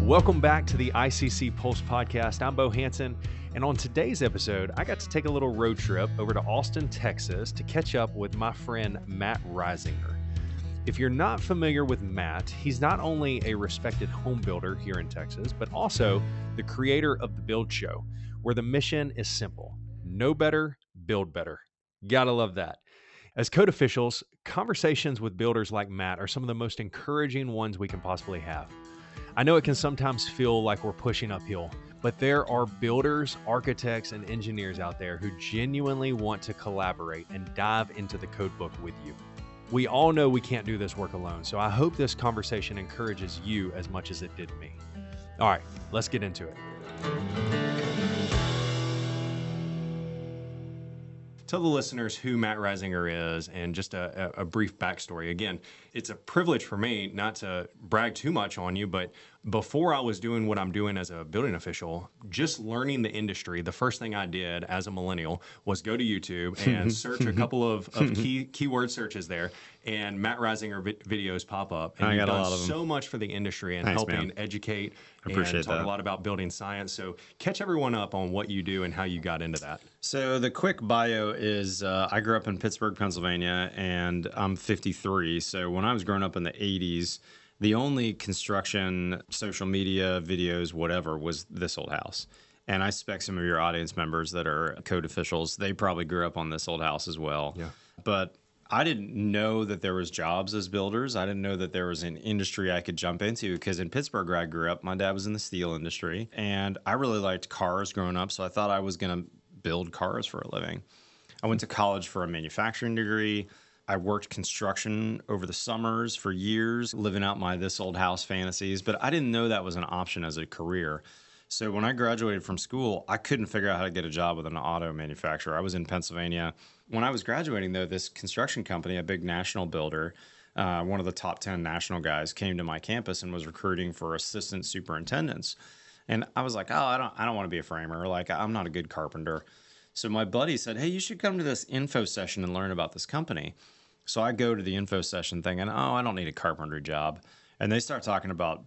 Welcome back to the ICC Pulse Podcast. I'm Beau Hanson, and on today's episode, I got to take a little road trip over to Austin, Texas to catch up with my friend Matt Risinger. If you're not familiar with Matt, he's not only a respected home builder here in Texas, but also the creator of The Build Show, where the mission is simple: know better, build better. Gotta love that. As code officials, conversations with builders like Matt are some of the most encouraging ones we can possibly have. I know it can sometimes feel like we're pushing uphill, but there are builders, architects, and engineers out there who genuinely want to collaborate and dive into the code book with you. We all know we can't do this work alone, so I hope this conversation encourages you as much as it did me. All right, let's get into it. Tell the listeners who Matt Risinger is and just a brief backstory. Again, it's a privilege for me not to brag too much on you, but before I was doing what I'm doing as a building official, just learning the industry, the first thing I did as a millennial was go to YouTube and search a couple of keyword searches there, and Matt Risinger videos pop up. And you've done so much for the industry and helping educate and talk a lot about building science. So catch everyone up on what you do and how you got into that. So the quick bio is I grew up in Pittsburgh, Pennsylvania, and I'm 53. So when I was growing up in the 80s, the only construction, social media, videos, whatever, was this old house. And I suspect some of your audience members that are code officials, they probably grew up on this old house as well. Yeah. But I didn't know that there was jobs as builders. I didn't know that there was an industry I could jump into, because in Pittsburgh, where I grew up, my dad was in the steel industry, and I really liked cars growing up, so I thought I was going to build cars for a living. I went to college for a manufacturing degree. I worked construction over the summers for years, living out my this old house fantasies, but I didn't know that was an option as a career. So when I graduated from school, I couldn't figure out how to get a job with an auto manufacturer. I was in Pennsylvania. When I was graduating, though, this construction company, a big national builder, one of the top 10 national guys, came to my campus and was recruiting for assistant superintendents. And I was like, I don't want to be a framer. Like, I'm not a good carpenter. So my buddy said, hey, you should come to this info session and learn about this company. So I go to the info session thinking, I don't need a carpentry job. And they start talking about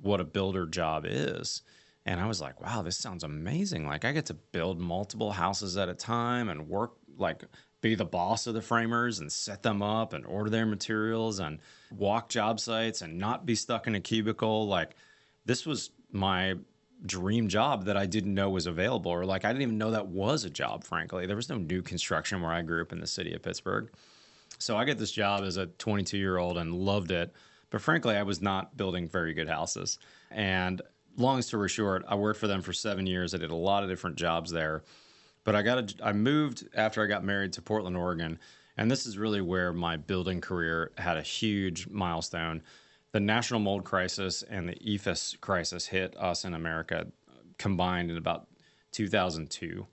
what a builder job is. And I was like, wow, this sounds amazing. Like, I get to build multiple houses at a time and work, like, be the boss of the framers and set them up and order their materials and walk job sites and not be stuck in a cubicle. Like, this was my dream job that I didn't know was available, or like, I didn't even know that was a job, frankly. There was no new construction where I grew up in the city of Pittsburgh. So I get this job as a 22-year-old and loved it. But frankly, I was not building very good houses. And long story short, I worked for them for 7 years. I did a lot of different jobs there. But I moved after I got married to Portland, Oregon. And this is really where my building career had a huge milestone. The national mold crisis and the EFS crisis hit us in America combined in about 2002.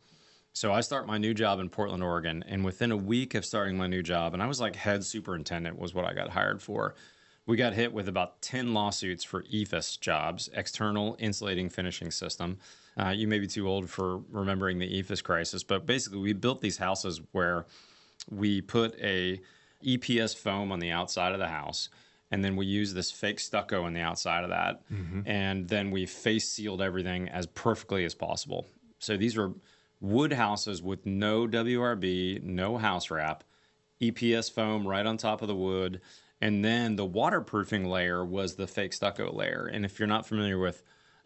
So I start my new job in Portland, Oregon, and within a week of starting my new job, and I was like head superintendent was what I got hired for, we got hit with about 10 lawsuits for EFS jobs, external insulating finishing system. You may be too old for remembering the EFS crisis, but basically we built these houses where we put a EPS foam on the outside of the house, and then we used this fake stucco on the outside of that, and then we face sealed everything as perfectly as possible. So these were wood houses with no WRB, no house wrap, EPS foam right on top of the wood, and then the waterproofing layer was the fake stucco layer. And if you're not familiar with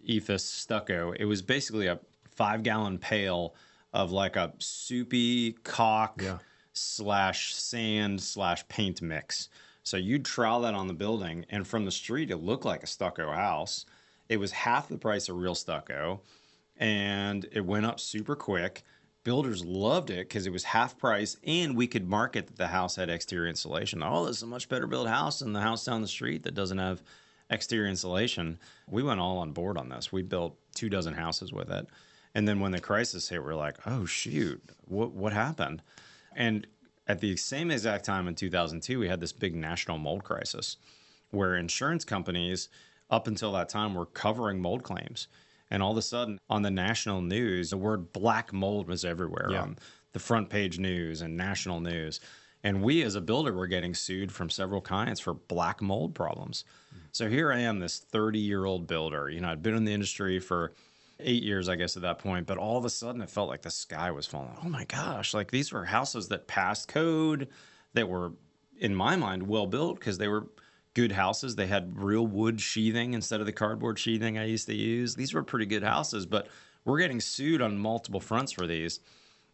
EFS stucco, it was basically a 5-gallon pail of like a soupy caulk slash sand slash paint mix. So you'd trowel that on the building, and from the street, it looked like a stucco house. It was half the price of real stucco, and it went up super quick. Builders loved it because it was half price, and we could market that the house had exterior insulation. Oh, this is a much better built house than the house down the street that doesn't have exterior insulation. We went all on board on this. We built 24 houses with it. And then when the crisis hit, we're like, oh, shoot, what happened? And at the same exact time in 2002, we had this big national mold crisis where insurance companies, up until that time, were covering mold claims. And all of a sudden, on the national news, the word black mold was everywhere on the front page news and national news. And we, as a builder, were getting sued from several clients for black mold problems. So here I am, this 30-year-old builder. I'd been in the industry for 8 years, I guess, at that point. But all of a sudden, it felt like the sky was falling. Oh my gosh, like these were houses that passed code, that were, in my mind, well built because they were good houses. They had real wood sheathing instead of the cardboard sheathing I used to use. These were pretty good houses, but we're getting sued on multiple fronts for these.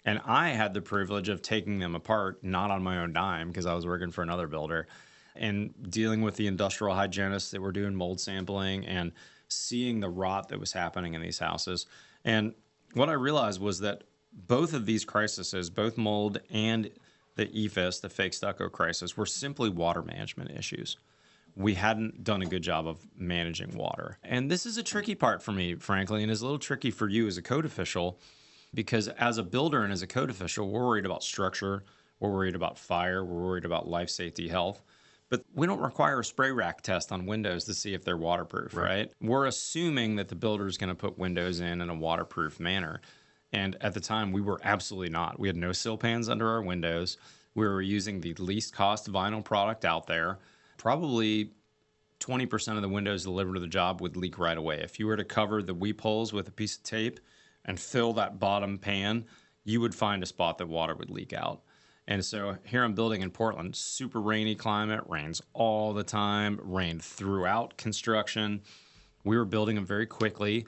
And I had the privilege of taking them apart, not on my own dime because I was working for another builder, and dealing with the industrial hygienists that were doing mold sampling and seeing the rot that was happening in these houses. And what I realized was that both of these crises, both mold and the EFIS, the fake stucco crisis, were simply water management issues. We hadn't done a good job of managing water. And this is a tricky part for me, frankly, and is a little tricky for you as a code official, because as a builder and as a code official, we're worried about structure, we're worried about fire, we're worried about life safety, health. But we don't require a spray rack test on windows to see if they're waterproof, right? We're assuming that the builder is going to put windows in a waterproof manner. And at the time, we were absolutely not. We had no sill pans under our windows. We were using the least cost vinyl product out there. Probably 20% of the windows delivered to the job would leak right away. If you were to cover the weep holes with a piece of tape and fill that bottom pan, you would find a spot that water would leak out. And so here I'm building in Portland, super rainy climate, rains all the time, rained throughout construction. We were building them very quickly.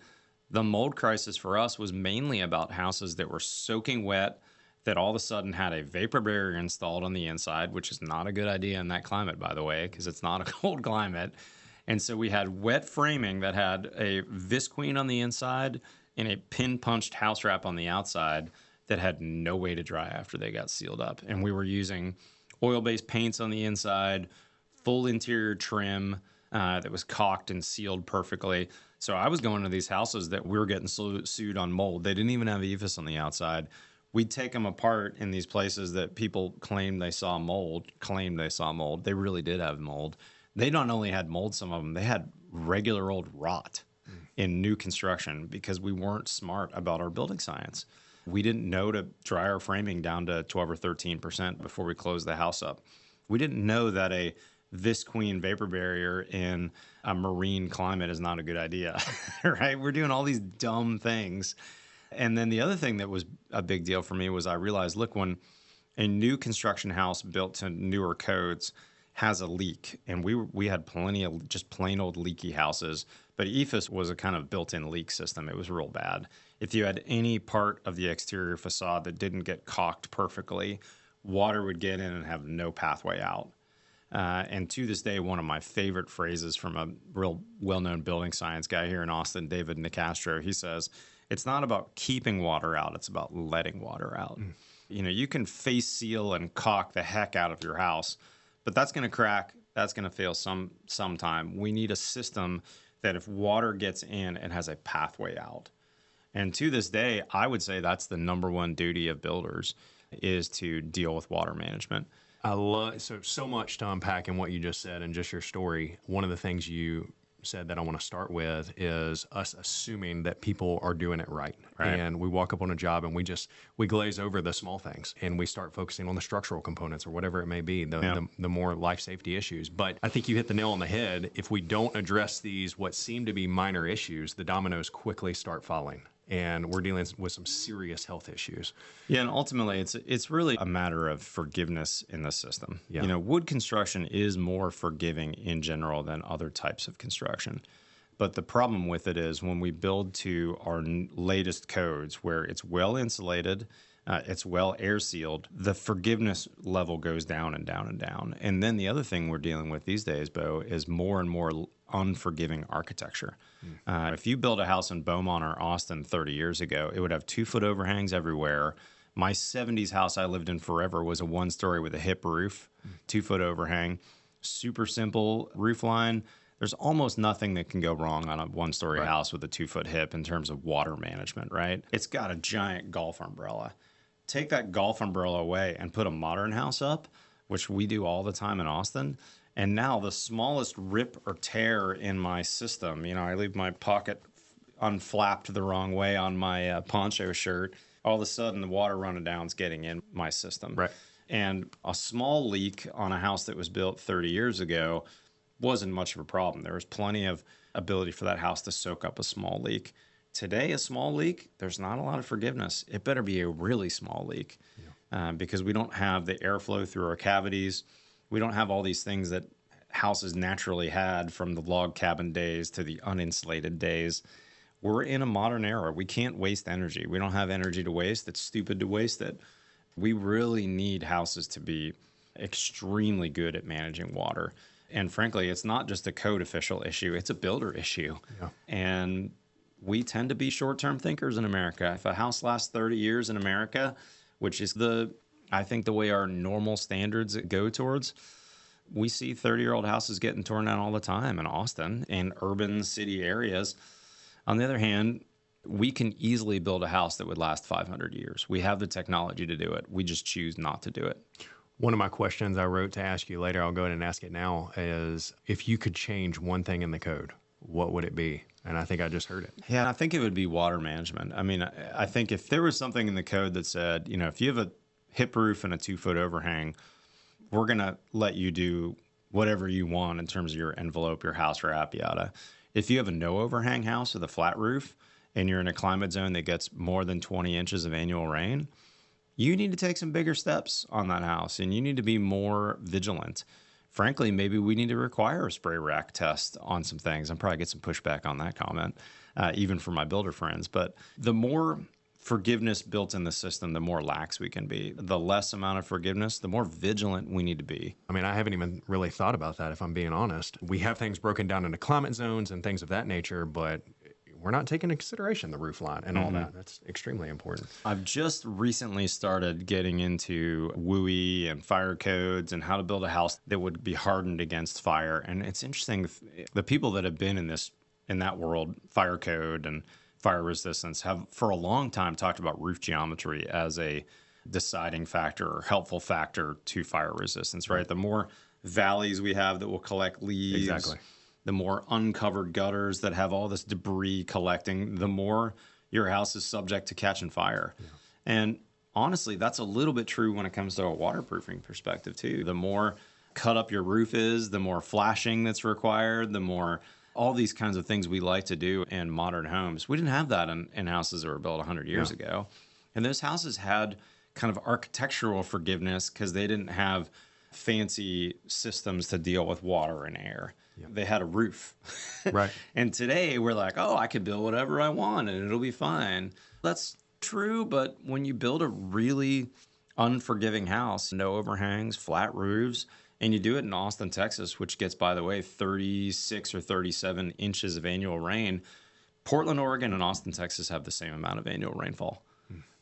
The mold crisis for us was mainly about houses that were soaking wet, that all of a sudden had a vapor barrier installed on the inside, which is not a good idea in that climate, by the way, because it's not a cold climate. And so we had wet framing that had a visqueen on the inside and a pin-punched house wrap on the outside that had no way to dry after they got sealed up. And we were using oil-based paints on the inside, full interior trim that was caulked and sealed perfectly. So I was going to these houses that we were getting sued on mold. They didn't even have EFIS on the outside. We'd take them apart in these places that people claimed they saw mold. They really did have mold. They not only had mold, some of them, they had regular old rot in new construction because we weren't smart about our building science. We didn't know to dry our framing down to 12 or 13% before we closed the house up. We didn't know that a visqueen vapor barrier in a marine climate is not a good idea, right? We're doing all these dumb things. And then the other thing that was a big deal for me was I realized, look, when a new construction house built to newer codes has a leak, and we had plenty of just plain old leaky houses, but EFIS was a kind of built-in leak system. It was real bad. If you had any part of the exterior facade that didn't get caulked perfectly, water would get in and have no pathway out. And to this day, one of my favorite phrases from a real well-known building science guy here in Austin, David Nicastro, he says, it's not about keeping water out, it's about letting water out. You can face seal and caulk the heck out of your house, but that's going to crack, that's going to fail sometime. We need a system that if water gets in, it has a pathway out. And to this day, I would say that's the number one duty of builders is to deal with water management. I love so much to unpack in what you just said and just your story. One of the things you said that I want to start with is us assuming that people are doing it right. And we walk up on a job and we glaze over the small things and we start focusing on the structural components or whatever it may be, the more life safety issues. But I think you hit the nail on the head. If we don't address these, what seem to be minor issues, the dominoes quickly start falling. And we're dealing with some serious health issues. Yeah, and ultimately, it's really a matter of forgiveness in the system. Yeah. Wood construction is more forgiving in general than other types of construction. But the problem with it is when we build to our latest codes where it's well insulated, it's well air sealed, the forgiveness level goes down and down and down. And then the other thing we're dealing with these days, Beau, is more and more unforgiving architecture. If you built a house in Beaumont or Austin 30 years ago, it would have 2-foot overhangs everywhere. My 70s house I lived in forever was a one-story with a hip roof, 2-foot overhang, super simple roof line. There's almost nothing that can go wrong on a one-story house with a 2-foot hip in terms of water management, right? It's got a giant golf umbrella. Take that golf umbrella away and put a modern house up, which we do all the time in Austin. And now the smallest rip or tear in my system, I leave my pocket unflapped the wrong way on my poncho shirt. All of a sudden, the water running down is getting in my system. Right. And a small leak on a house that was built 30 years ago wasn't much of a problem. There was plenty of ability for that house to soak up a small leak. Today, a small leak, there's not a lot of forgiveness. It better be a really small leak because we don't have the airflow through our cavities. We don't have all these things that houses naturally had from the log cabin days to the uninsulated days. We're in a modern era. We can't waste energy. We don't have energy to waste. It's stupid to waste it. We really need houses to be extremely good at managing water. And frankly, it's not just a code official issue. It's a builder issue. Yeah. And we tend to be short-term thinkers in America. If a house lasts 30 years in America, which is I think the way our normal standards go towards, we see 30-year-old houses getting torn down all the time in Austin and urban city areas. On the other hand, we can easily build a house that would last 500 years. We have the technology to do it. We just choose not to do it. One of my questions I wrote to ask you later, I'll go ahead and ask it now, is if you could change one thing in the code, what would it be? And I think I just heard it. Yeah, I think it would be water management. I mean, I think if there was something in the code that said, if you have a hip roof and a 2-foot overhang, we're going to let you do whatever you want in terms of your envelope, your house, or app, yada. If you have a no overhang house with a flat roof and you're in a climate zone that gets more than 20 inches of annual rain, you need to take some bigger steps on that house and you need to be more vigilant. Frankly, maybe we need to require a spray rack test on some things. I'm probably get some pushback on that comment, even from my builder friends. But the more forgiveness built in the system, the more lax we can be. The less amount of forgiveness, the more vigilant we need to be. I mean, I haven't even really thought about that, if I'm being honest. We have things broken down into climate zones and things of that nature, but we're not taking into consideration the roof line and all that. That's extremely important. I've just recently started getting into WUI and fire codes and how to build a house that would be hardened against fire. And it's interesting, the people that have been in that world, fire code and fire resistance, have for a long time talked about roof geometry as a deciding factor or helpful factor to fire resistance, right? The more valleys we have that will collect leaves, exactly, the more uncovered gutters that have all this debris collecting, the more your house is subject to catching fire. Yeah. And honestly, that's a little bit true when it comes to a waterproofing perspective too. The more cut up your roof is, the more flashing that's required, the more all these kinds of things we like to do in modern homes. We didn't have that in houses that were built 100 years ago. And those houses had kind of architectural forgiveness because they didn't have fancy systems to deal with water and air. Yeah. They had a roof. Right. And today we're like, oh, I could build whatever I want and it'll be fine. That's true, but when you build a really unforgiving house, no overhangs, flat roofs, and you do it in Austin, Texas, which gets, by the way, 36 or 37 inches of annual rain, Portland, Oregon, and Austin, Texas have the same amount of annual rainfall,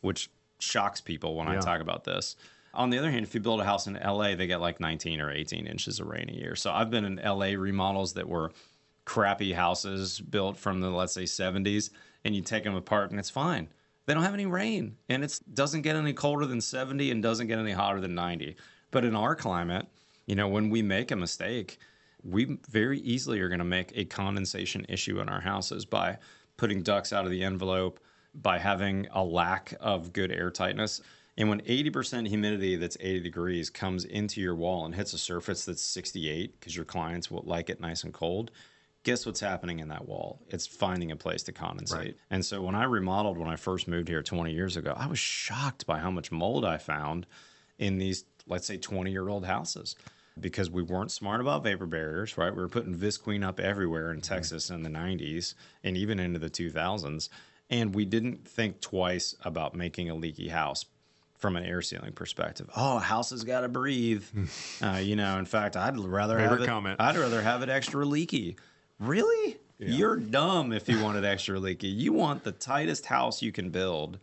which shocks people when I talk about this. On the other hand, if you build a house in LA, they get like 19 or 18 inches of rain a year. So I've been in LA remodels that were crappy houses built from the, let's say, 70s, and you take them apart and it's fine. They don't have any rain, and it doesn't get any colder than 70 and doesn't get any hotter than 90. But in our climate, when we make a mistake, we very easily are going to make a condensation issue in our houses by putting ducts out of the envelope, by having a lack of good air tightness. And when 80% humidity that's 80 degrees comes into your wall and hits a surface that's 68, because your clients will like it nice and cold, guess what's happening in that wall? It's finding a place to condensate. Right. And so when I remodeled, when I first moved here 20 years ago, I was shocked by how much mold I found in these, let's say, 20-year-old houses because we weren't smart about vapor barriers, right? We were putting Visqueen up everywhere in Texas in the 90s and even into the 2000s. And we didn't think twice about making a leaky house from an air sealing perspective. Oh, a house has got to breathe. In fact, I'd rather have it extra leaky. Really? Yeah. You're dumb if you want it extra leaky. You want the tightest house you can build,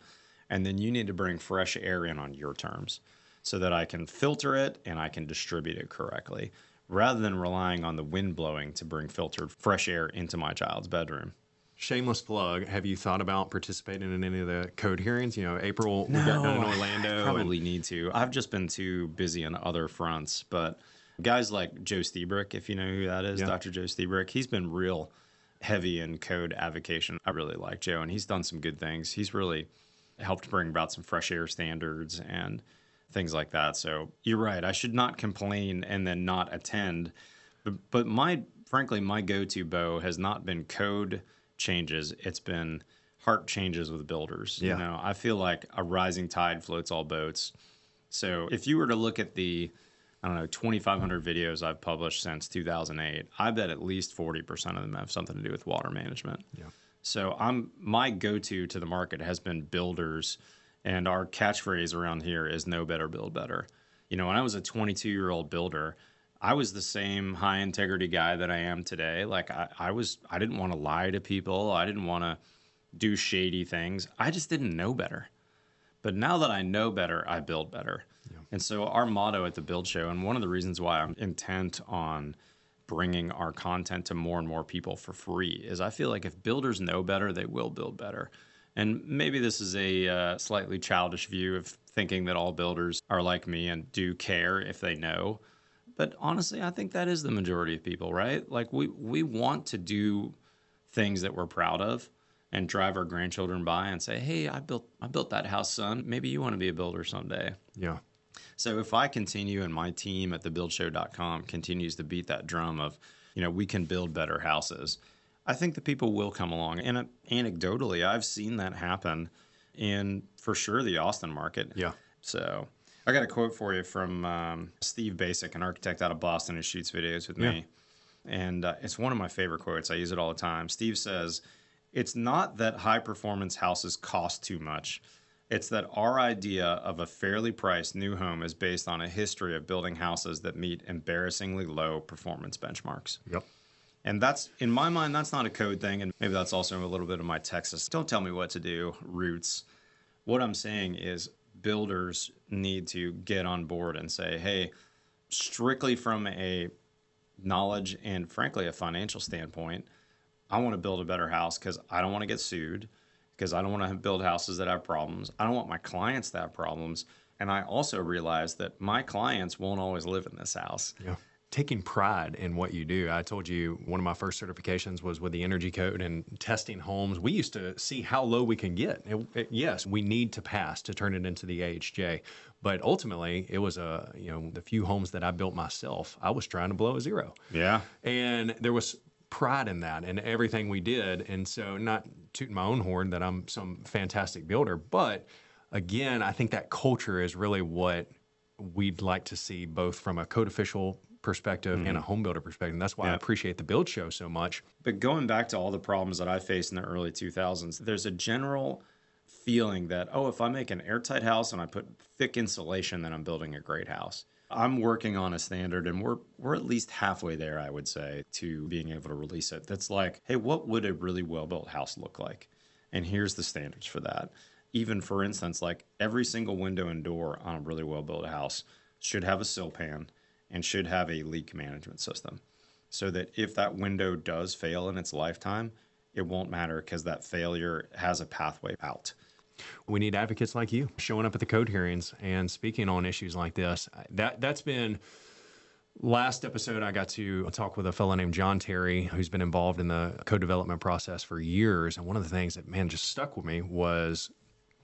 and then you need to bring fresh air in on your terms so that I can filter it and I can distribute it correctly, rather than relying on the wind blowing to bring filtered fresh air into my child's bedroom. Shameless plug. Have you thought about participating in any of the code hearings? April, we got done in Orlando. Probably need to. I've just been too busy on other fronts. But guys like Joe Stiebrick, if you know who that is, Dr. Joe Stiebrick, he's been real heavy in code advocation. I really like Joe, and he's done some good things. He's really helped bring about some fresh air standards and things like that. So you're right. I should not complain and then not attend. But frankly, my go-to, Beau, has not been code changes. It's been heart changes with builders. Yeah. You know, I feel like a rising tide floats all boats. So if you were to look at the, I don't know, 2,500 videos I've published since 2008, I bet at least 40% of them have something to do with water management. Yeah. So my go-to to the market has been builders, and our catchphrase around here is "no better, build better." You know, when I was a 22-year-old builder, I was the same high integrity guy that I am today. Like I didn't want to lie to people. I didn't want to do shady things. I just didn't know better. But now that I know better, I build better. Yeah. And so our motto at the Build Show, and one of the reasons why I'm intent on bringing our content to more and more people for free, is I feel like if builders know better, they will build better. And maybe this is a slightly childish view of thinking that all builders are like me and do care if they know. But honestly, I think that is the majority of people, right? Like we want to do things that we're proud of and drive our grandchildren by and say, "Hey, I built that house, son. Maybe you want to be a builder someday." Yeah. So if I continue and my team at thebuildshow.com continues to beat that drum of, you know, we can build better houses, I think the people will come along. And anecdotally, I've seen that happen in, for sure, the Austin market. Yeah. So I got a quote for you from Steve Basic, an architect out of Boston who shoots videos with me. And it's one of my favorite quotes. I use it all the time. Steve says, "It's not that high-performance houses cost too much. It's that our idea of a fairly priced new home is based on a history of building houses that meet embarrassingly low performance benchmarks." Yep. And that's, in my mind, that's not a code thing. And maybe that's also a little bit of my Texas, "don't tell me what to do" roots. What I'm saying is builders need to get on board and say, hey, strictly from a knowledge and frankly a financial standpoint, I want to build a better house because I don't want to get sued, because I don't want to build houses that have problems. I don't want my clients to have problems. And I also realize that my clients won't always live in this house. Yeah. Taking pride in what you do. I told you one of my first certifications was with the energy code and testing homes. We used to see how low we can get. Yes, we need to pass to turn it into the AHJ. But ultimately, it was the few homes that I built myself, I was trying to blow a zero. Yeah. And there was pride in that and everything we did. And so, not tooting my own horn that I'm some fantastic builder, but again, I think that culture is really what we'd like to see, both from a code official perspective and a home builder perspective. And that's why I appreciate the Build Show so much. But going back to all the problems that I faced in the early 2000s, there's a general feeling that, oh, if I make an airtight house and I put thick insulation, then I'm building a great house. I'm working on a standard, and we're at least halfway there, I would say, to being able to release it. That's like, hey, what would a really well-built house look like? And here's the standards for that. Even, for instance, like every single window and door on a really well-built house should have a sill pan and should have a leak management system, so that if that window does fail in its lifetime, it won't matter because that failure has a pathway out. We need advocates like you showing up at the code hearings and speaking on issues like this. That's been, last episode I got to talk with a fellow named John Terry, who's been involved in the code development process for years. And one of the things that, man, just stuck with me was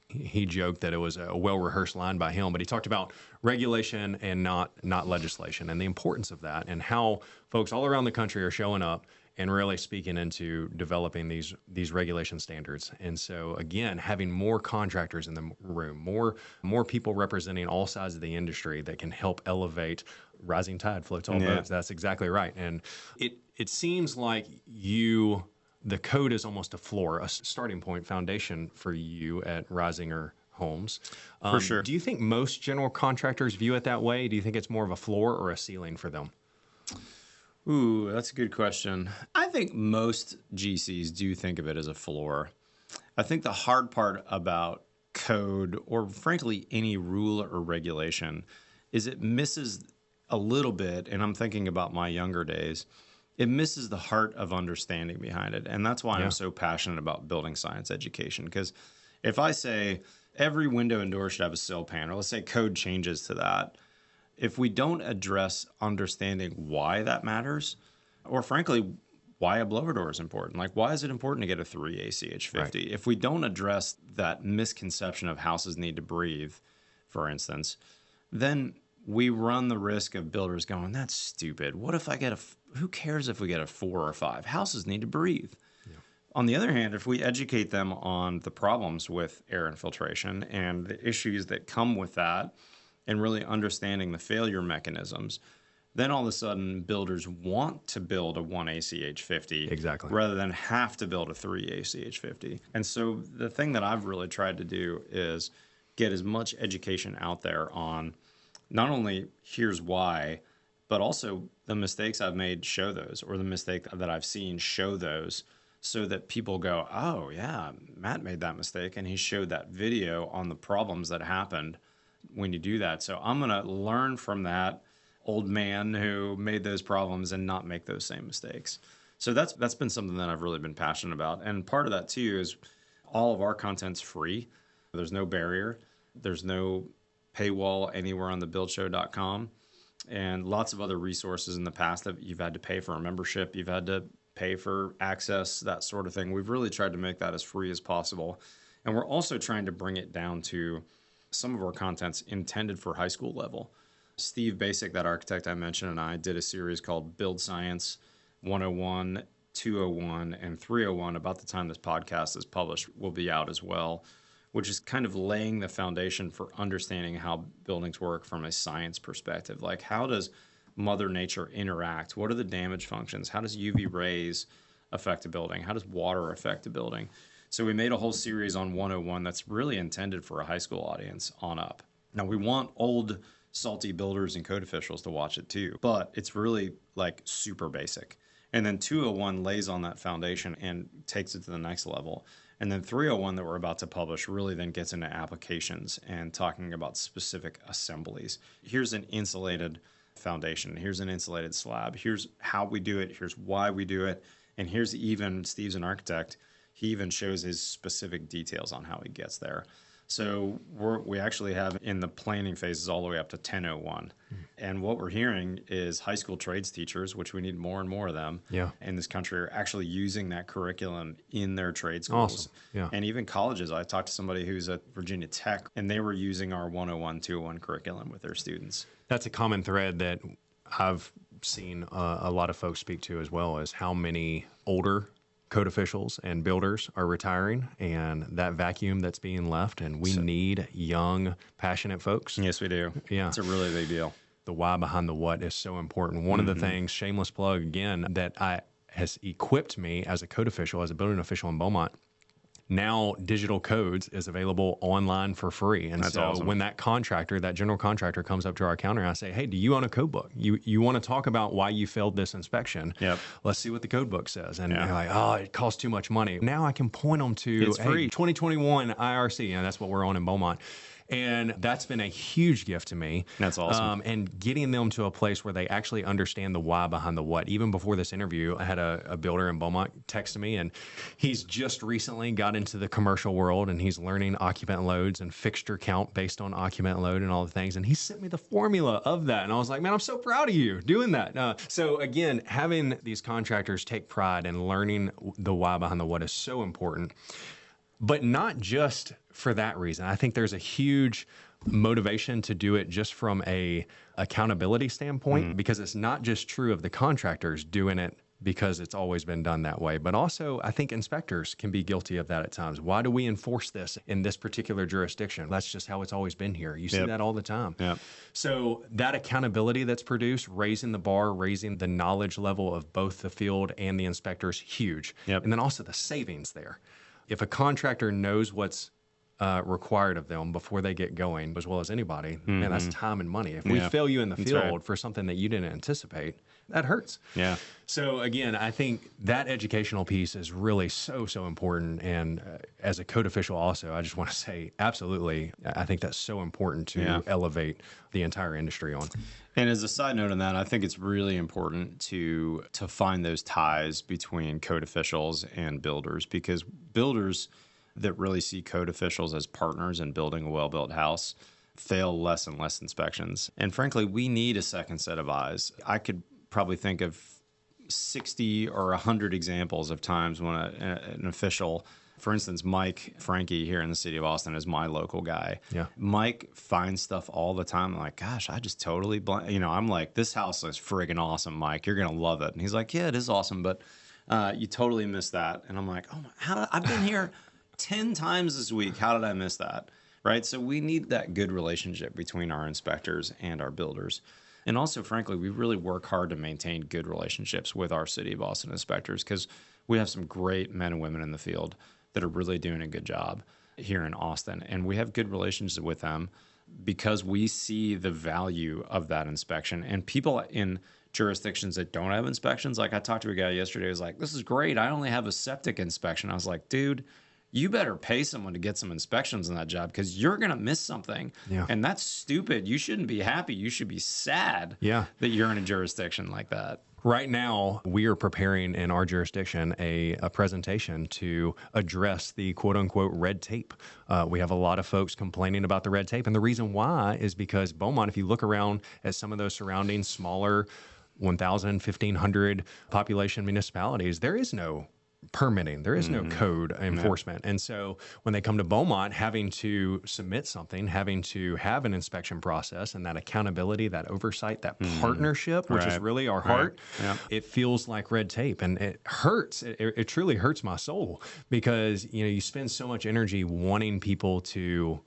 he joked that it was a well-rehearsed line by him, but he talked about regulation and not legislation, and the importance of that, and how folks all around the country are showing up and really speaking into developing these regulation standards. And so again, having more contractors in the room, more people representing all sides of the industry that can help elevate. Rising tide floats all boats. That's exactly right. And it seems like the code is almost a floor, a starting point, foundation for you at Risinger Homes. For sure. Do you think most general contractors view it that way? Do you think it's more of a floor or a ceiling for them? Ooh, that's a good question. I think most GCs do think of it as a floor. I think the hard part about code, or frankly any rule or regulation, is it misses a little bit, and I'm thinking about my younger days, it misses the heart of understanding behind it. And that's why I'm so passionate about building science education. Because if I say every window and door should have a sill pan, or let's say code changes to that, if we don't address understanding why that matters, or frankly, why a blower door is important, like why is it important to get a 3 ACH 50? Right. If we don't address that misconception of houses need to breathe, for instance, then we run the risk of builders going, that's stupid. What if I get a who cares if we get a 4 or 5? Houses need to breathe. On the other hand, if we educate them on the problems with air infiltration and the issues that come with that, and really understanding the failure mechanisms, then all of a sudden builders want to build a 1 ACH50 exactly, rather than have to build a 3 ACH50. And so the thing that I've really tried to do is get as much education out there on not only here's why, but also the mistakes I've made show those, or the mistake that I've seen show those, so that people go, oh yeah, Matt made that mistake and he showed that video on the problems that happened when you do that. So I'm going to learn from that old man who made those problems and not make those same mistakes. So that's been something that I've really been passionate about. And part of that too is all of our content's free. There's no barrier. There's no paywall anywhere on thebuildshow.com, and lots of other resources in the past that you've had to pay for a membership. You've had to pay for access, that sort of thing. We've really tried to make that as free as possible. And we're also trying to bring it down to some of our content's intended for high school level. Steve Basic, that architect I mentioned, and I did a series called Build Science 101, 201, and 301. About the time this podcast is published, will be out as well, which is kind of laying the foundation for understanding how buildings work from a science perspective. Like, how does Mother Nature interact? What are the damage functions? How does UV rays affect a building? How does water affect a building? So we made a whole series on 101 that's really intended for a high school audience on up. Now, we want old, salty builders and code officials to watch it too, but it's really like super basic. And then 201 lays on that foundation and takes it to the next level. And then 301 that we're about to publish really then gets into applications and talking about specific assemblies. Here's an insulated foundation. Here's an insulated slab. Here's how we do it. Here's why we do it. And here's even, Steve's an architect, he even shows his specific details on how he gets there. So we actually have in the planning phases all the way up to 1001. And what we're hearing is high school trades teachers, which we need more and more of them in this country, are actually using that curriculum in their trade schools. Awesome. Yeah. And even colleges. I talked to somebody who's at Virginia Tech, and they were using our 101, 201 curriculum with their students. That's a common thread that I've seen a lot of folks speak to as well, is how many older code officials and builders are retiring, and that vacuum that's being left, and we need young, passionate folks. Yes, we do. Yeah. It's a really big deal. The why behind the what is so important. One of the things, shameless plug again, that has equipped me as a code official, as a building official in Beaumont. Now Digital Codes is available online for free. And That's so awesome. when that contractor, that general contractor comes up to our counter, and I say, hey, do you own a code book? You want to talk about why you failed this inspection? Yep. Let's see what the code book says. And they're like, oh, it costs too much money. Now I can point them to, It's free. 2021 IRC, and that's what we're on in Beaumont. And that's been a huge gift to me. That's awesome. And getting them to a place where they actually understand the why behind the what. Even before this interview, I had a builder in Beaumont text me, and he's just recently got into the commercial world, and he's learning occupant loads and fixture count based on occupant load and all the things. And he sent me the formula of that. And I was like, man, I'm so proud of you doing that. So again, having these contractors take pride in learning the why behind the what is so important. But not just for that reason. I think there's a huge motivation to do it just from a accountability standpoint, because it's not just true of the contractors doing it because it's always been done that way, but also I think inspectors can be guilty of that at times. Why do we enforce this in this particular jurisdiction? That's just how it's always been here. You see that all the time. Yep. So that accountability that's produced, raising the bar, raising the knowledge level of both the field and the inspectors, huge. Yep. And then also the savings there. If a contractor knows what's required of them before they get going, as well as anybody, man, that's time and money. If we fail you in the field for something that you didn't anticipate, that hurts. Yeah. So again, I think that educational piece is really so important. And as a code official also, I just want to say, absolutely, I think that's so important to elevate the entire industry on. And as a side note on that, I think it's really important to find those ties between code officials and builders, because builders that really see code officials as partners in building a well-built house fail less and less inspections. And frankly, we need a second set of eyes. I could probably think of 60 or 100 examples of times when an official, for instance, Mike Frankie here in the city of Austin is my local guy. Yeah. Mike finds stuff all the time. I'm like, gosh, I just totally, I'm like, this house is friggin' awesome, Mike. You're going to love it. And he's like, yeah, it is awesome, but you totally missed that. And I'm like, I've been here 10 times this week. How did I miss that? Right? So we need that good relationship between our inspectors and our builders. And also, frankly, we really work hard to maintain good relationships with our City of Austin inspectors because we have some great men and women in the field that are really doing a good job here in Austin. And we have good relationships with them because we see the value of that inspection. And people in jurisdictions that don't have inspections, like I talked to a guy yesterday who was like, this is great. I only have a septic inspection. I was like, dude, you better pay someone to get some inspections on that job because you're going to miss something. Yeah. And that's stupid. You shouldn't be happy. You should be sad that you're in a jurisdiction like that. Right now, we are preparing in our jurisdiction a presentation to address the quote-unquote red tape. We have a lot of folks complaining about the red tape. And the reason why is because Beaumont, if you look around at some of those surrounding smaller 1,000, 1,500 population municipalities, there is no permitting. There is no code enforcement. And so when they come to Beaumont, having to submit something, having to have an inspection process and that accountability, that oversight, that partnership, which is really our heart, it feels like red tape. And it hurts. It truly hurts my soul because, you spend so much energy wanting people to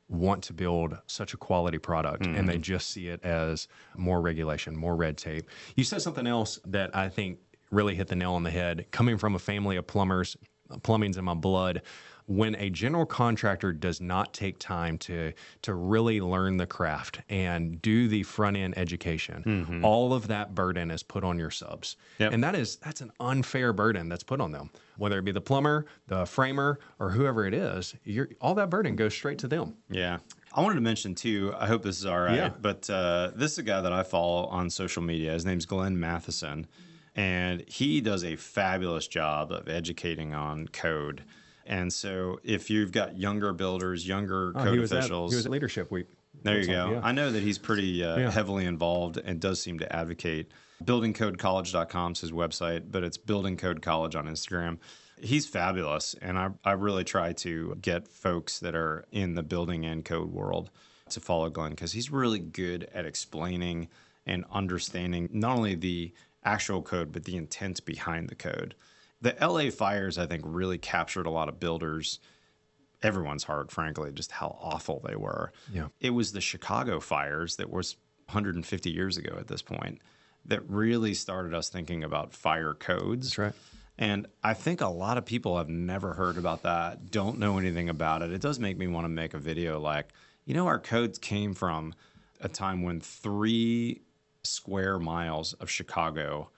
want to build such a quality product and they just see it as more regulation, more red tape. You said something else that I think really hit the nail on the head. Coming from a family of plumbers, plumbing's in my blood. When a general contractor does not take time to really learn the craft and do the front end education, all of that burden is put on your subs. And that's an unfair burden that's put on them. Whether it be the plumber, the framer, or whoever it is, all that burden goes straight to them. Yeah. I wanted to mention too, I hope this is all right, but this is a guy that I follow on social media. His name's Glenn Matheson. And he does a fabulous job of educating on code. And so if you've got younger builders, younger code officials. He was at Leadership Week. There you go. Yeah. I know that he's pretty heavily involved and does seem to advocate. Buildingcodecollege.com is his website, but it's Building Code College on Instagram. He's fabulous. And I really try to get folks that are in the building and code world to follow Glenn because he's really good at explaining and understanding not only the actual code, but the intent behind the code. The LA fires, I think, really captured a lot of builders, everyone's heart, frankly, just how awful they were. Yeah. It was the Chicago fires that was 150 years ago at this point that really started us thinking about fire codes. That's right. And I think a lot of people have never heard about that, don't know anything about it. It does make me want to make a video like, our codes came from a time when 3 square miles of Chicago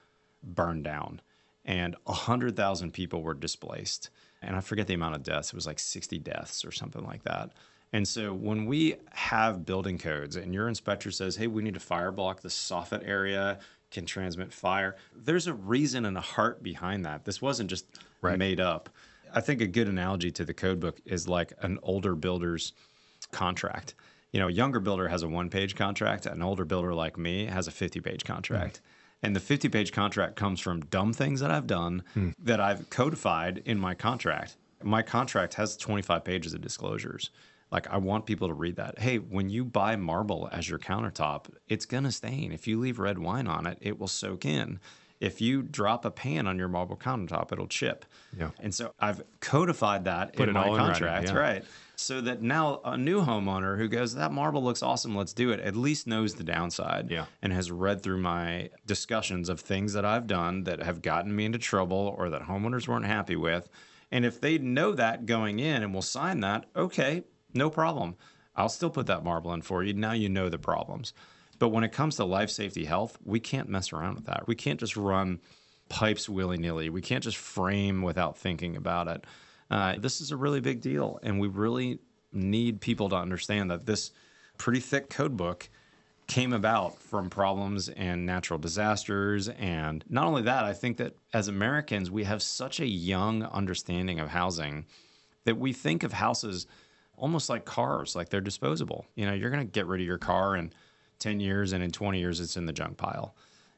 burned down and 100,000 people were displaced. And I forget the amount of deaths. It was like 60 deaths or something like that. And so when we have building codes and your inspector says, hey, we need to fire block the soffit area, can transmit fire, there's a reason and a heart behind that. This wasn't just made up. I think a good analogy to the code book is like an older builder's contract. A younger builder has a 1-page contract. An older builder like me has a 50-page contract. And the 50-page contract comes from dumb things that I've done that I've codified in my contract. My contract has 25 pages of disclosures. Like, I want people to read that. Hey, when you buy marble as your countertop, it's going to stain. If you leave red wine on it, it will soak in. If you drop a pan on your marble countertop, it'll chip. Yeah. And so I've codified that in my contract, right? So that now a new homeowner who goes, that marble looks awesome, let's do it, at least knows the downside and has read through my discussions of things that I've done that have gotten me into trouble or that homeowners weren't happy with. And if they know that going in and will sign that, okay, no problem. I'll still put that marble in for you. Now you know the problems. But when it comes to life, safety, health, we can't mess around with that. We can't just run pipes willy-nilly. We can't just frame without thinking about it. This is a really big deal, and we really need people to understand that this pretty thick code book came about from problems and natural disasters. And not only that, I think that as Americans, we have such a young understanding of housing that we think of houses almost like cars, like they're disposable. You're going to get rid of your car in 10 years, and in 20 years, it's in the junk pile.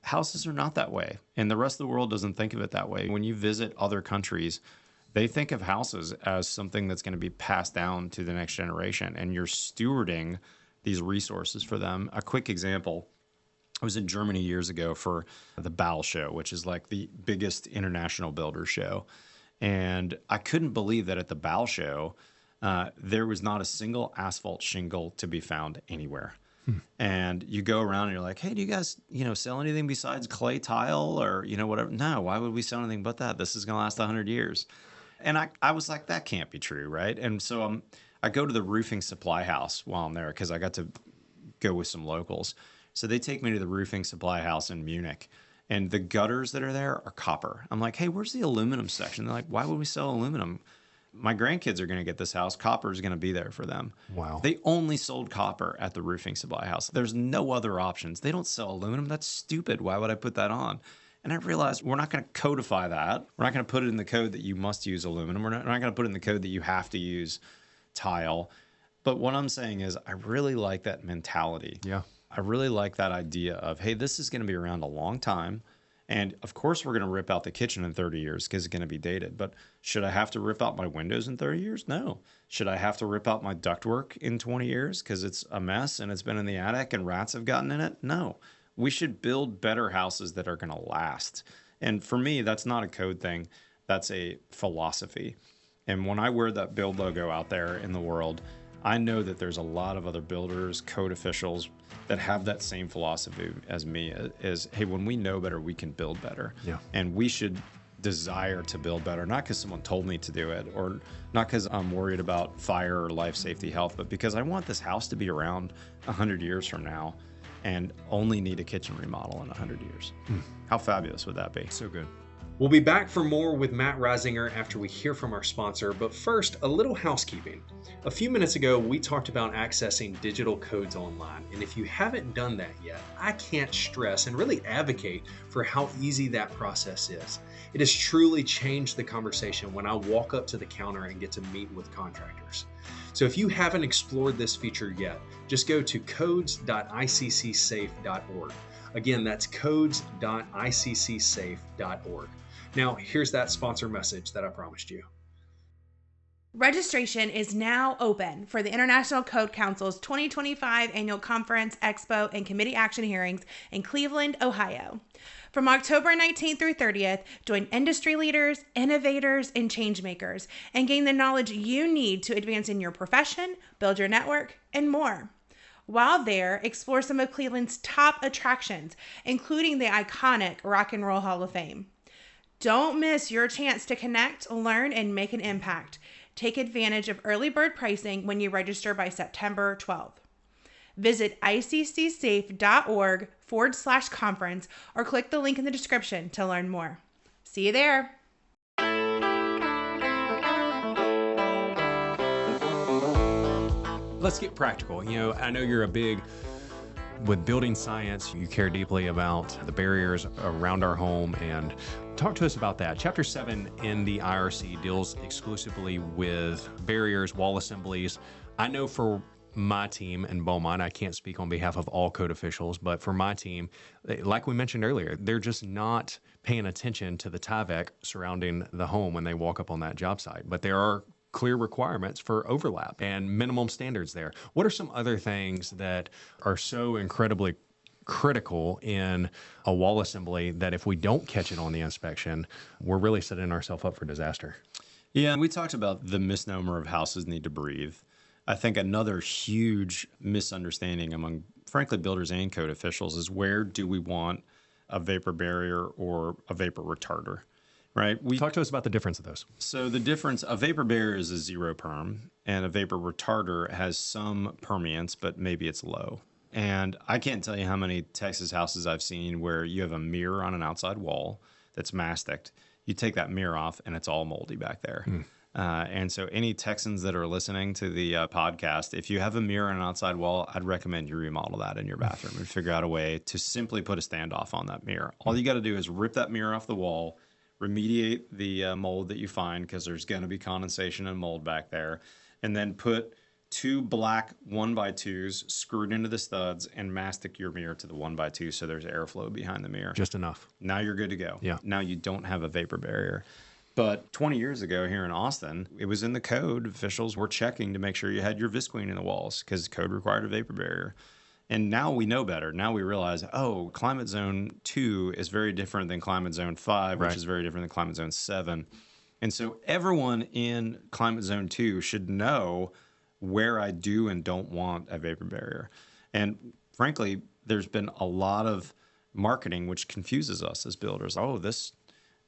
houses are not that way. And the rest of the world doesn't think of it that way. When you visit other countries, they think of houses as something that's going to be passed down to the next generation, and you're stewarding these resources for them. A quick example, I was in Germany years ago for the Bau show, which is like the biggest international builder show. And I couldn't believe that at the Bau show, there was not a single asphalt shingle to be found anywhere. And you go around and you're like, hey, do you guys, sell anything besides clay tile or, whatever? No, why would we sell anything but that? This is going to last 100 years. And I was like, that can't be true, right? And so I go to the roofing supply house while I'm there because I got to go with some locals. So they take me to the roofing supply house in Munich. And the gutters that are there are copper. I'm like, hey, where's the aluminum section? They're like, why would we sell aluminum? My grandkids are going to get this house. Copper is going to be there for them. Wow. They only sold copper at the roofing supply house. There's no other options. They don't sell aluminum. That's stupid. Why would I put that on? And I realized we're not going to codify that. We're not going to put it in the code that you must use aluminum. We're not going to put it in the code that you have to use tile. But what I'm saying is I really like that mentality. Yeah. I really like that idea of, hey, this is going to be around a long time. And of course, we're going to rip out the kitchen in 30 years because it's going to be dated. But should I have to rip out my windows in 30 years? No. Should I have to rip out my ductwork in 20 years because it's a mess and it's been in the attic and rats have gotten in it? No. We should build better houses that are going to last. And for me, that's not a code thing. That's a philosophy. And when I wear that build logo out there in the world, I know that there's a lot of other builders, code officials that have that same philosophy as me is, hey, when we know better, we can build better. Yeah. And we should desire to build better, not because someone told me to do it or not because I'm worried about fire or life safety health, but because I want this house to be around 100 years from now and only need a kitchen remodel in 100 years. How fabulous would that be? So good. We'll be back for more with Matt Reisinger after we hear from our sponsor, but first, a little housekeeping. A few minutes ago, we talked about accessing digital codes online, and if you haven't done that yet, I can't stress and really advocate for how easy that process is. It has truly changed the conversation when I walk up to the counter and get to meet with contractors. So if you haven't explored this feature yet, just go to codes.iccsafe.org. Again, that's codes.iccsafe.org. Now, here's that sponsor message that I promised you. Registration is now open for the International Code Council's 2025 Annual Conference, Expo, and Committee Action Hearings in Cleveland, Ohio. From October 19th through 30th, join industry leaders, innovators, and changemakers, and gain the knowledge you need to advance in your profession, build your network, and more. While there, explore some of Cleveland's top attractions, including the iconic Rock and Roll Hall of Fame. Don't miss your chance to connect, learn, and make an impact. Take advantage of early bird pricing when you register by September 12th. Visit iccsafe.org/conference or click the link in the description to learn more. See you there. Let's get practical. I know you're with building science, you care deeply about the barriers around our home, and talk to us about that. Chapter 7 in the IRC deals exclusively with barriers, wall assemblies. I know for my team in Beaumont, I can't speak on behalf of all code officials, but for my team, like we mentioned earlier, they're just not paying attention to the Tyvek surrounding the home when they walk up on that job site. But there are clear requirements for overlap and minimum standards there. What are some other things that are so incredibly critical in a wall assembly that if we don't catch it on the inspection, we're really setting ourselves up for disaster? Yeah, we talked about the misnomer of houses need to breathe. I think another huge misunderstanding among, frankly, builders and code officials is where do we want a vapor barrier or a vapor retarder? Right. Talk to us about the difference of those. So the difference, a vapor barrier is a zero perm, and a vapor retarder has some permeance, but maybe it's low. And I can't tell you how many Texas houses I've seen where you have a mirror on an outside wall that's masticed. You take that mirror off, and it's all moldy back there. And so any Texans that are listening to the podcast, if you have a mirror on an outside wall, I'd recommend you remodel that in your bathroom and figure out a way to simply put a standoff on that mirror. All you got to do is rip that mirror off the wall, remediate the mold that you find because there's going to be condensation and mold back there, and then put 2 black 1x2s screwed into the studs and mastic your mirror to the 1x2 so there's airflow behind the mirror. Just enough. Now you're good to go. Yeah. Now you don't have a vapor barrier. But 20 years ago here in Austin, it was in the code. Officials were checking to make sure you had your visqueen in the walls because code required a vapor barrier. And now we know better. Now we realize, oh, climate zone 2 is very different than climate zone 5, which is very different than climate zone 7. And so everyone in climate zone 2 should know where I do and don't want a vapor barrier. And frankly, there's been a lot of marketing which confuses us as builders. Oh, this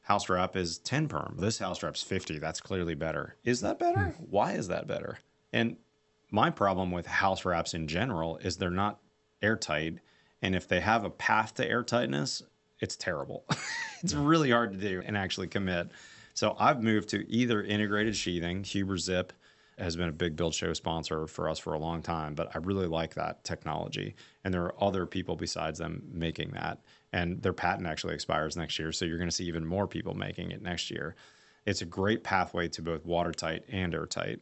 house wrap is 10 perm. This house wrap's 50. That's clearly better. Is that better? Why is that better? And my problem with house wraps in general is they're not airtight. And if they have a path to airtightness, it's terrible. It's really hard to do and actually commit. So I've moved to either integrated sheathing. Huber Zip has been a big build show sponsor for us for a long time, but I really like that technology. And there are other people besides them making that. And their patent actually expires next year, so you're going to see even more people making it next year. It's a great pathway to both watertight and airtight.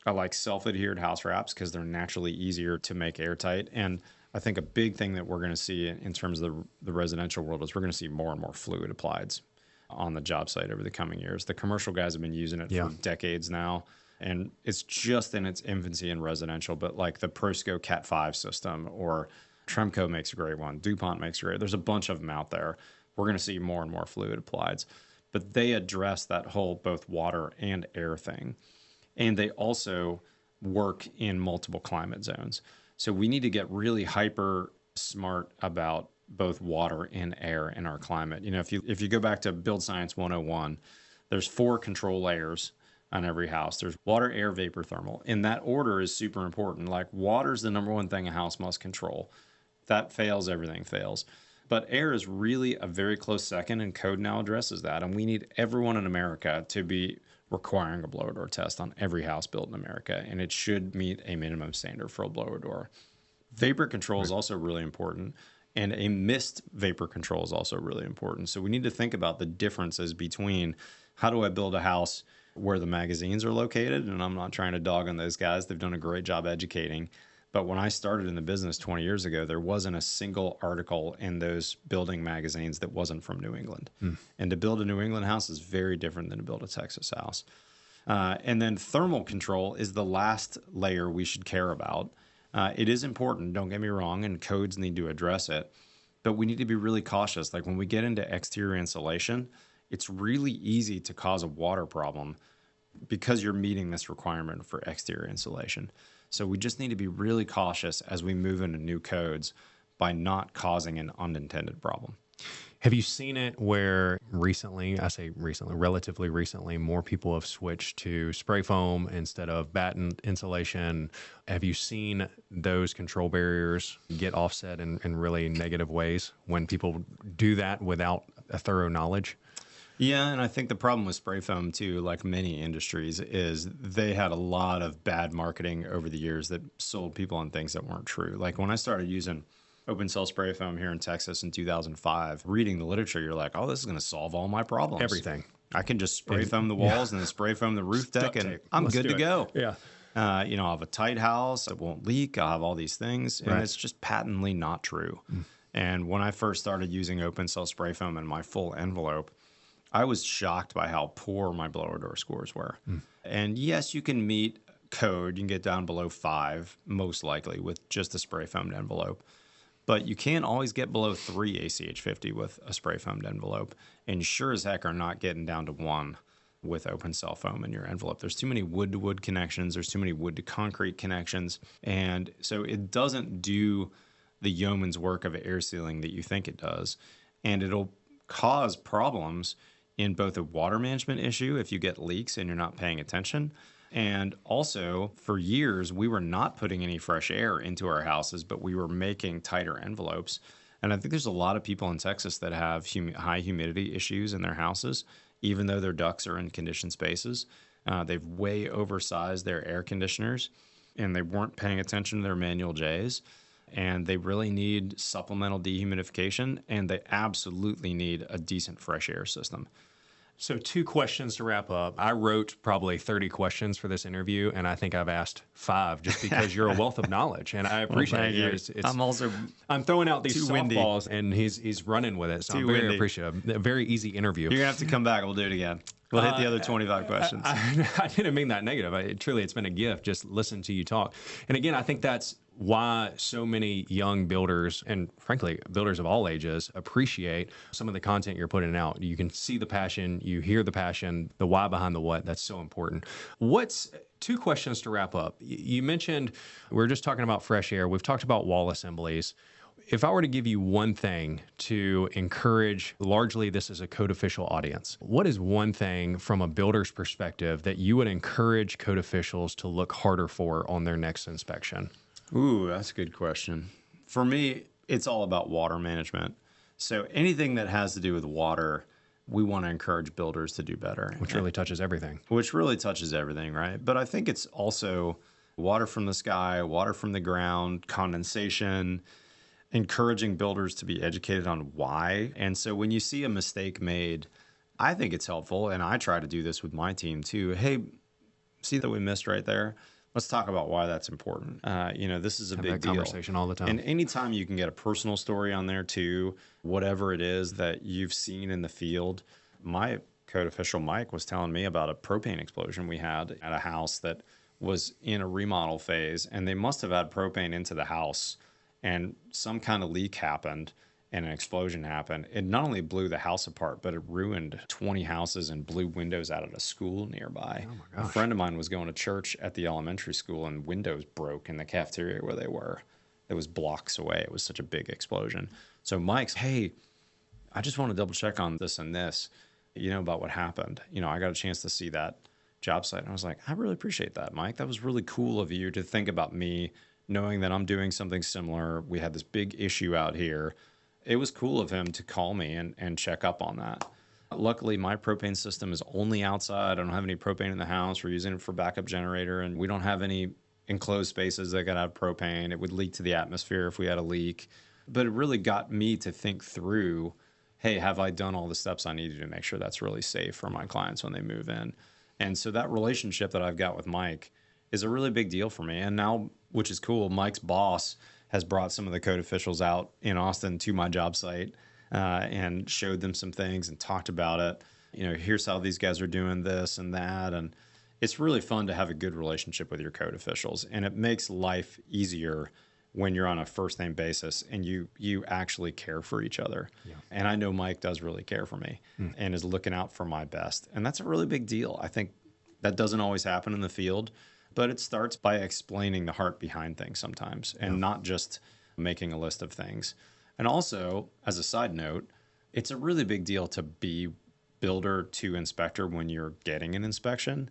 I like self-adhered house wraps because they're naturally easier to make airtight. And I think a big thing that we're going to see in terms of the residential world is we're going to see more and more fluid applieds on the job site over the coming years. The commercial guys have been using it for decades now, and it's just in its infancy in residential, but like the Prosco Cat 5 system or Tremco makes a great one. DuPont makes a great. There's a bunch of them out there. We're going to see more and more fluid applieds, but they address that whole both water and air thing. And they also work in multiple climate zones. So we need to get really hyper smart about both water and air in our climate. You know, if you go back to Build Science 101, there's 4 control layers on every house. There's water, air, vapor, thermal. And that order is super important. Like water is the number one thing a house must control. If that fails, everything fails. But air is really a very close second, and code now addresses that. And we need everyone in America to be requiring a blower door test on every house built in America, and it should meet a minimum standard for a blower door. Vapor control is also really important, and a mist vapor control is also really important. So we need to think about the differences between how do I build a house where the magazines are located, and I'm not trying to dog on those guys. They've done a great job educating. But when I started in the business 20 years ago, there wasn't a single article in those building magazines that wasn't from New England. And to build a New England house is very different than to build a Texas house. And then thermal control is the last layer we should care about. It is important, don't get me wrong, and codes need to address it. But we need to be really cautious. Like when we get into exterior insulation, it's really easy to cause a water problem because you're meeting this requirement for exterior insulation. So we just need to be really cautious as we move into new codes by not causing an unintended problem. Have you seen it where recently, I say recently, relatively recently, more people have switched to spray foam instead of batten insulation? Have you seen those control barriers get offset in really negative ways when people do that without a thorough knowledge? Yeah, and I think the problem with spray foam, too, like many industries, is they had a lot of bad marketing over the years that sold people on things that weren't true. Like when I started using open cell spray foam here in Texas in 2005, reading the literature, you're like, oh, this is going to solve all my problems. Everything. I can just spray foam the walls and then spray foam the roof deck, and I'm good to go. Yeah. I'll have a tight house. It won't leak. I'll have all these things. And it's just patently not true. And when I first started using open cell spray foam in my full envelope, I was shocked by how poor my blower door scores were. And yes, you can meet code. You can get down below 5, most likely, with just a spray foamed envelope. But you can't always get below 3 ACH 50 with a spray foamed envelope. And you sure as heck are not getting down to 1 with open cell foam in your envelope. There's too many wood to wood connections. There's too many wood to concrete connections. And so it doesn't do the yeoman's work of air sealing that you think it does. And it'll cause problems in both a water management issue if you get leaks and you're not paying attention. And also, for years, we were not putting any fresh air into our houses, but we were making tighter envelopes. And I think there's a lot of people in Texas that have high humidity issues in their houses, even though their ducts are in conditioned spaces. They've way oversized their air conditioners, and they weren't paying attention to their manual J's. And they really need supplemental dehumidification, and they absolutely need a decent fresh air system. So 2 questions to wrap up. I wrote probably 30 questions for this interview, and I think I've asked 5 just because you're a wealth of knowledge, and I appreciate it. I'm throwing out these softballs, and he's running with it, so I'm very appreciative. A very easy interview. You're going to have to come back. We'll do it again. We'll hit the other 25 questions. I didn't mean that negative. Truly, it's been a gift just listening to you talk. And again, I think that's why so many young builders, and frankly, builders of all ages, appreciate some of the content you're putting out. You can see the passion, you hear the passion, the why behind the what. That's so important. 2 questions to wrap up. You mentioned, we were just talking about fresh air. We've talked about wall assemblies. If I were to give you one thing to encourage, largely this is a code official audience, what is one thing from a builder's perspective that you would encourage code officials to look harder for on their next inspection? Ooh, that's a good question. For me, it's all about water management. So anything that has to do with water, we want to encourage builders to do better. Which really touches everything. Right? But I think it's also water from the sky, water from the ground, condensation, encouraging builders to be educated on why. And so when you see a mistake made, I think it's helpful, and I try to do this with my team too. Hey, see that we missed right there? Let's talk about why that's important. This is a big deal. Conversation all the time. And anytime you can get a personal story on there too, whatever it is that you've seen in the field. My code official, Mike, was telling me about a propane explosion we had at a house that was in a remodel phase, and they must have had propane into the house, and some kind of leak happened and an explosion happened. It not only blew the house apart, but it ruined 20 houses and blew windows out of a school nearby. Oh my gosh. A friend of mine was going to church at the elementary school, and windows broke in the cafeteria where they were. It was blocks away. It was such a big explosion. So Mike's, hey, I just want to double check on this and this, about what happened. I got a chance to see that job site. And I was like, I really appreciate that, Mike. That was really cool of you to think about me, knowing that I'm doing something similar. We had this big issue out here. It was cool of him to call me and check up on that. Luckily, my propane system is only outside. I don't have any propane in the house. We're using it for backup generator, and we don't have any enclosed spaces that got out of propane. It would leak to the atmosphere if we had a leak. But it really got me to think through, hey, have I done all the steps I needed to make sure that's really safe for my clients when they move in? And so that relationship that I've got with Mike is a really big deal for me. And now, which is cool, Mike's boss has brought some of the code officials out in Austin to my job site and showed them some things and talked about it. Here's how these guys are doing this and that. And it's really fun to have a good relationship with your code officials. And it makes life easier when you're on a first name basis and you actually care for each other. Yeah. And I know Mike does really care for me and is looking out for my best. And that's a really big deal. I think that doesn't always happen in the field. But it starts by explaining the heart behind things sometimes and not just making a list of things. And also, as a side note, it's a really big deal to be builder to inspector when you're getting an inspection.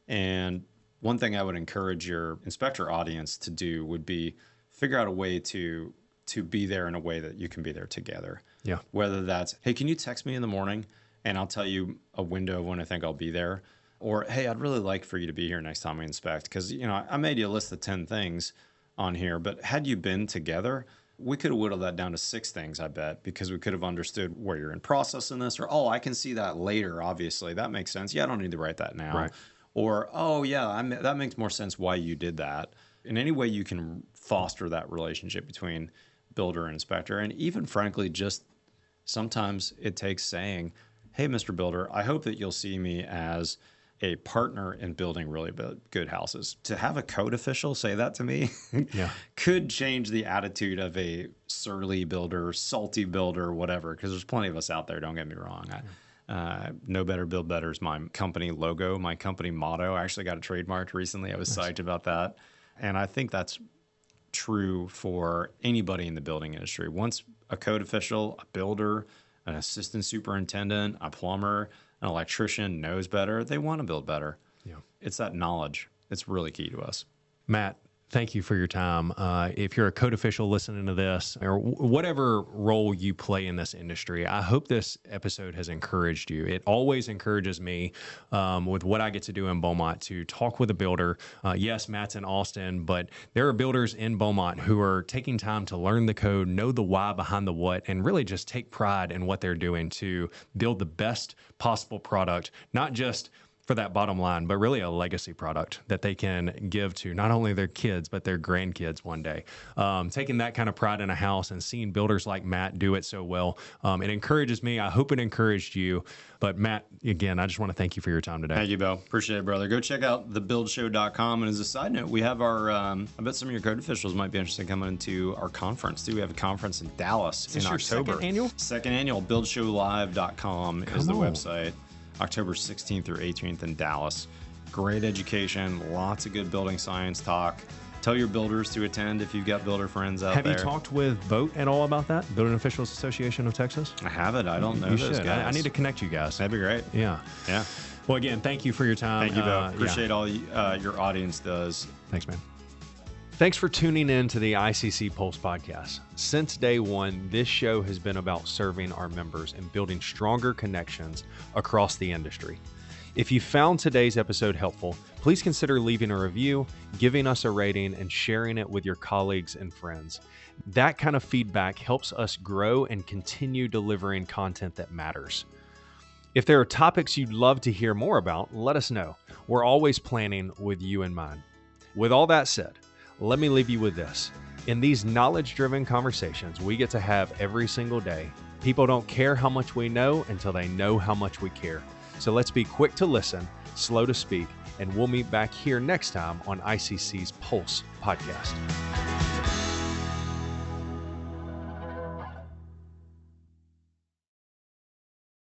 And one thing I would encourage your inspector audience to do would be figure out a way to be there in a way that you can be there together. Yeah. Whether that's, hey, can you text me in the morning and I'll tell you a window of when I think I'll be there? Or, hey, I'd really like for you to be here next time we inspect because, I made you a list of 10 things on here, but had you been together, we could have whittled that down to 6 things, I bet, because we could have understood where you're in process in this, or, oh, I can see that later, obviously. That makes sense. Yeah, I don't need to write that now. Right. Or, oh, yeah, that makes more sense why you did that. In any way you can foster that relationship between builder and inspector. And even, frankly, just sometimes it takes saying, hey, Mr. Builder, I hope that you'll see me as a partner in building really good houses. To have a code official say that to me could change the attitude of a surly builder, salty builder, whatever, because there's plenty of us out there, don't get me wrong. Know Better, Build Better is my company logo, my company motto. I actually got it trademarked recently. I was psyched about that. And I think that's true for anybody in the building industry. Once a code official, a builder, an assistant superintendent, a plumber, an electrician knows better, they want to build better. Yeah. It's that knowledge. It's really key to us. Matt, thank you for your time. If you're a code official listening to this, or whatever role you play in this industry, I hope this episode has encouraged you. It always encourages me with what I get to do in Beaumont to talk with a builder. Yes, Matt's in Austin, but there are builders in Beaumont who are taking time to learn the code, know the why behind the what, and really just take pride in what they're doing to build the best possible product, not just for that bottom line, but really a legacy product that they can give to not only their kids, but their grandkids one day. Taking that kind of pride in a house and seeing builders like Matt do it so well, it encourages me. I hope it encouraged you. But Matt, again, I just want to thank you for your time today. Thank you, Beau. Appreciate it, brother. Go check out thebuildshow.com. And as a side note, we have our, I bet some of your code officials might be interested in coming to our conference too. We have a conference in Dallas in October. Second annual buildshowlive.com is the website. October 16th through 18th in Dallas. Great education, lots of good building science talk. Tell your builders to attend if you've got builder friends out there. Have you talked with BOAT at all about that? Building Officials Association of Texas? I haven't. I don't know you those should. guys. I need to connect you guys. That'd be great. Yeah. Yeah. Well, again, thank you for your time. Thank you, Beau. Appreciate all your audience does. Thanks, man. Thanks for tuning in to the ICC Pulse Podcast. Since day one, this show has been about serving our members and building stronger connections across the industry. If you found today's episode helpful, please consider leaving a review, giving us a rating, and sharing it with your colleagues and friends. That kind of feedback helps us grow and continue delivering content that matters. If there are topics you'd love to hear more about, let us know. We're always planning with you in mind. With all that said, let me leave you with this. In these knowledge-driven conversations we get to have every single day, people don't care how much we know until they know how much we care. So let's be quick to listen, slow to speak, and we'll meet back here next time on ICC's Pulse Podcast.